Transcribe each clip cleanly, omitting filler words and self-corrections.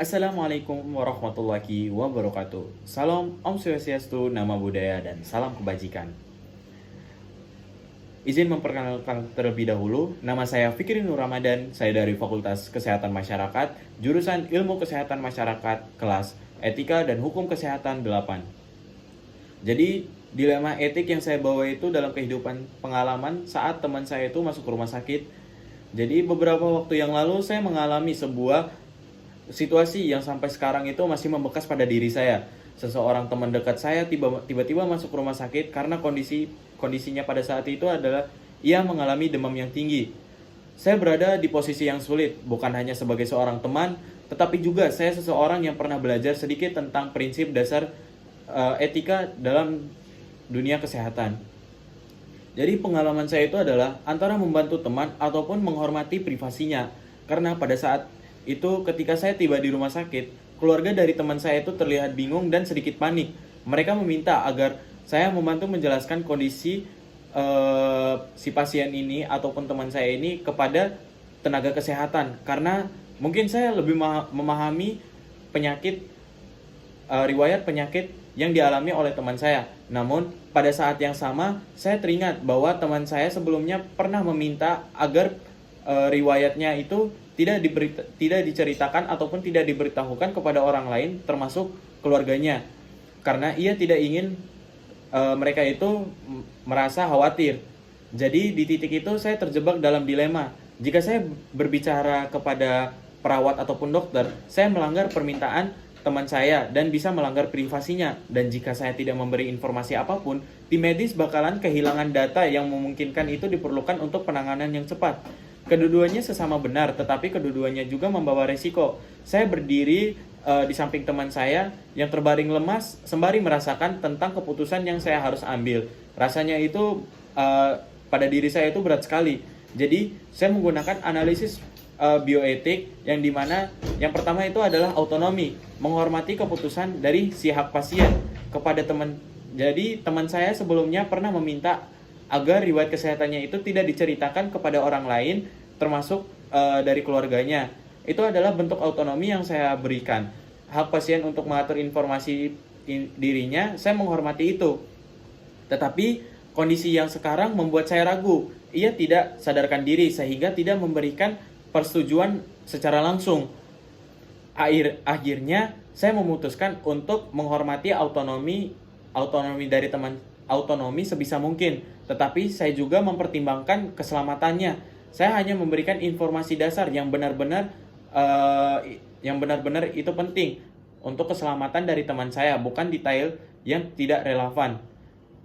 Assalamualaikum warahmatullahi wabarakatuh. Salam Om Swastiastu, Nama Budaya, dan salam kebajikan. Izin memperkenalkan terlebih dahulu, nama saya Fikri Nur Ramadan, saya dari Fakultas Kesehatan Masyarakat, jurusan Ilmu Kesehatan Masyarakat, kelas Etika dan Hukum Kesehatan 8. Jadi, dilema etik yang saya bawa itu dalam kehidupan pengalaman saat teman saya itu masuk rumah sakit. Jadi, beberapa waktu yang lalu saya mengalami sebuah situasi yang sampai sekarang itu masih membekas pada diri saya. Seseorang teman dekat saya tiba-tiba masuk rumah sakit karena kondisinya pada saat itu adalah ia mengalami demam yang tinggi. Saya berada di posisi yang sulit, bukan hanya sebagai seorang teman, tetapi juga saya seseorang yang pernah belajar sedikit tentang prinsip dasar etika dalam dunia kesehatan. Jadi pengalaman saya itu adalah antara membantu teman ataupun menghormati privasinya. Karena pada saat itu ketika saya tiba di rumah sakit, keluarga dari teman saya itu terlihat bingung dan sedikit panik. Mereka meminta agar saya membantu menjelaskan kondisi si pasien ini ataupun teman saya ini kepada tenaga kesehatan. Karena mungkin saya lebih memahami penyakit, riwayat penyakit yang dialami oleh teman saya. Namun pada saat yang sama saya teringat bahwa teman saya sebelumnya pernah meminta agar riwayatnya itu tidak diceritakan ataupun tidak diberitahukan kepada orang lain termasuk keluarganya, karena ia tidak ingin mereka itu merasa khawatir. Jadi di titik itu saya terjebak dalam dilema. Jika saya berbicara kepada perawat ataupun dokter, saya melanggar permintaan teman saya dan bisa melanggar privasinya. Dan jika saya tidak memberi informasi apapun, tim medis bakalan kehilangan data yang memungkinkan itu diperlukan untuk penanganan yang cepat. Kedua-duanya sesama benar, tetapi kedua-duanya juga membawa resiko. Saya berdiri di samping teman saya yang terbaring lemas, sembari merasakan tentang keputusan yang saya harus ambil. Rasanya itu pada diri saya itu berat sekali. Jadi saya menggunakan analisis bioetik yang dimana yang pertama itu adalah autonomi, menghormati keputusan dari si hak pasien kepada teman. Jadi teman saya sebelumnya pernah meminta agar riwayat kesehatannya itu tidak diceritakan kepada orang lain, termasuk dari keluarganya. Itu adalah bentuk autonomi yang saya berikan. Hak pasien untuk mengatur informasi dirinya, saya menghormati itu. Tetapi kondisi yang sekarang membuat saya ragu. Ia tidak sadarkan diri sehingga tidak memberikan persetujuan secara langsung. Akhirnya saya memutuskan untuk menghormati autonomi dari teman, autonomi sebisa mungkin, tetapi saya juga mempertimbangkan keselamatannya. Saya hanya memberikan informasi dasar yang benar-benar itu penting untuk keselamatan dari teman saya, bukan detail yang tidak relevan.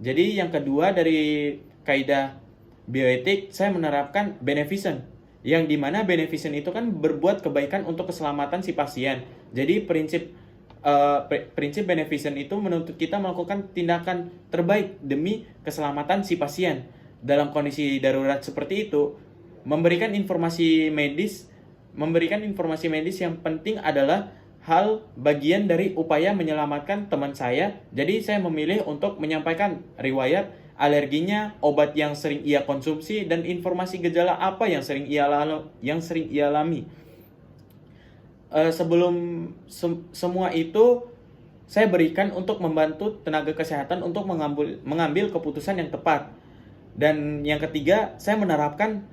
Jadi yang kedua dari kaidah bioetik, saya menerapkan beneficence, yang dimana beneficence itu kan berbuat kebaikan untuk keselamatan si pasien. Jadi prinsip beneficence itu menuntut kita melakukan tindakan terbaik demi keselamatan si pasien. Dalam kondisi darurat seperti itu, memberikan informasi medis yang penting adalah hal bagian dari upaya menyelamatkan teman saya. Jadi saya memilih untuk menyampaikan riwayat alerginya, obat yang sering ia konsumsi, dan informasi gejala apa yang sering ia alami. Sebelum semua itu saya berikan untuk membantu tenaga kesehatan untuk mengambil keputusan yang tepat. Dan yang ketiga, saya menerapkan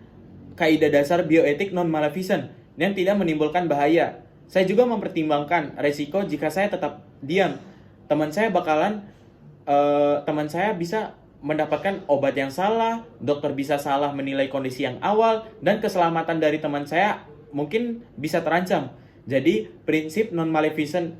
kaidah dasar bioetik non-maleficent yang tidak menimbulkan bahaya. Saya juga mempertimbangkan resiko jika saya tetap diam. Teman saya bisa mendapatkan obat yang salah, dokter bisa salah menilai kondisi yang awal, dan keselamatan dari teman saya mungkin bisa terancam. Jadi prinsip non-maleficent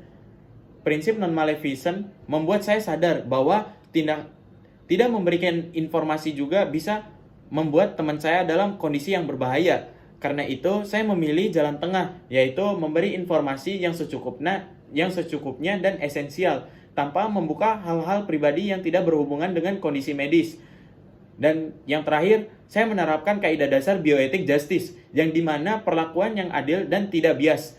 membuat saya sadar bahwa tidak memberikan informasi juga bisa membuat teman saya dalam kondisi yang berbahaya. Karena itu saya memilih jalan tengah, yaitu memberi informasi yang secukupnya dan esensial, tanpa membuka hal-hal pribadi yang tidak berhubungan dengan kondisi medis. Dan yang terakhir, saya menerapkan kaidah dasar bioetik justice, yang dimana perlakuan yang adil dan tidak bias.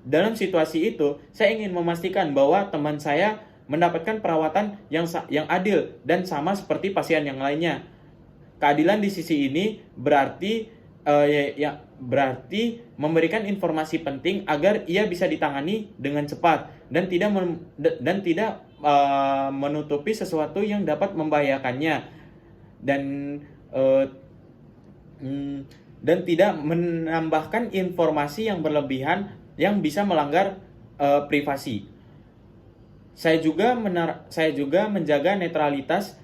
Dalam situasi itu, saya ingin memastikan bahwa teman saya mendapatkan perawatan yang adil dan sama seperti pasien yang lainnya. Keadilan di sisi ini berarti ya berarti memberikan informasi penting agar ia bisa ditangani dengan cepat dan tidak menutupi sesuatu yang dapat membahayakannya, dan eh, tidak menambahkan informasi yang berlebihan yang bisa melanggar privasi. Saya juga menjaga netralitas,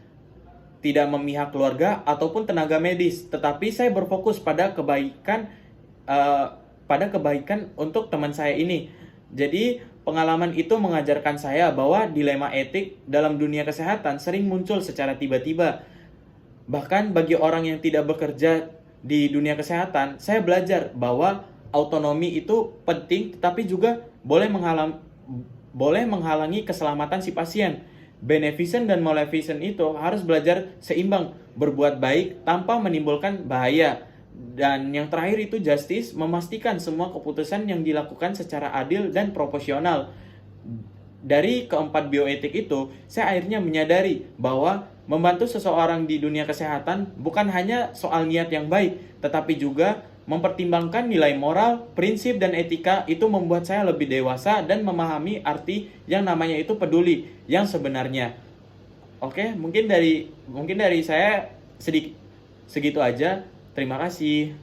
tidak memihak keluarga ataupun tenaga medis, tetapi saya berfokus pada kebaikan untuk teman saya ini. Jadi pengalaman itu mengajarkan saya bahwa dilema etik dalam dunia kesehatan sering muncul secara tiba-tiba. Bahkan bagi orang yang tidak bekerja di dunia kesehatan, saya belajar bahwa autonomi itu penting, tetapi juga boleh menghalangi keselamatan si pasien. Beneficent dan maleficent itu harus belajar seimbang, berbuat baik tanpa menimbulkan bahaya. Dan yang terakhir itu justice, memastikan semua keputusan yang dilakukan secara adil dan proporsional. Dari keempat bioetik itu, saya akhirnya menyadari bahwa membantu seseorang di dunia kesehatan bukan hanya soal niat yang baik, tetapi juga mempertimbangkan nilai moral, prinsip, dan etika. Itu membuat saya lebih dewasa dan memahami arti yang namanya itu peduli yang sebenarnya. Oke, mungkin dari saya segitu aja. Terima kasih.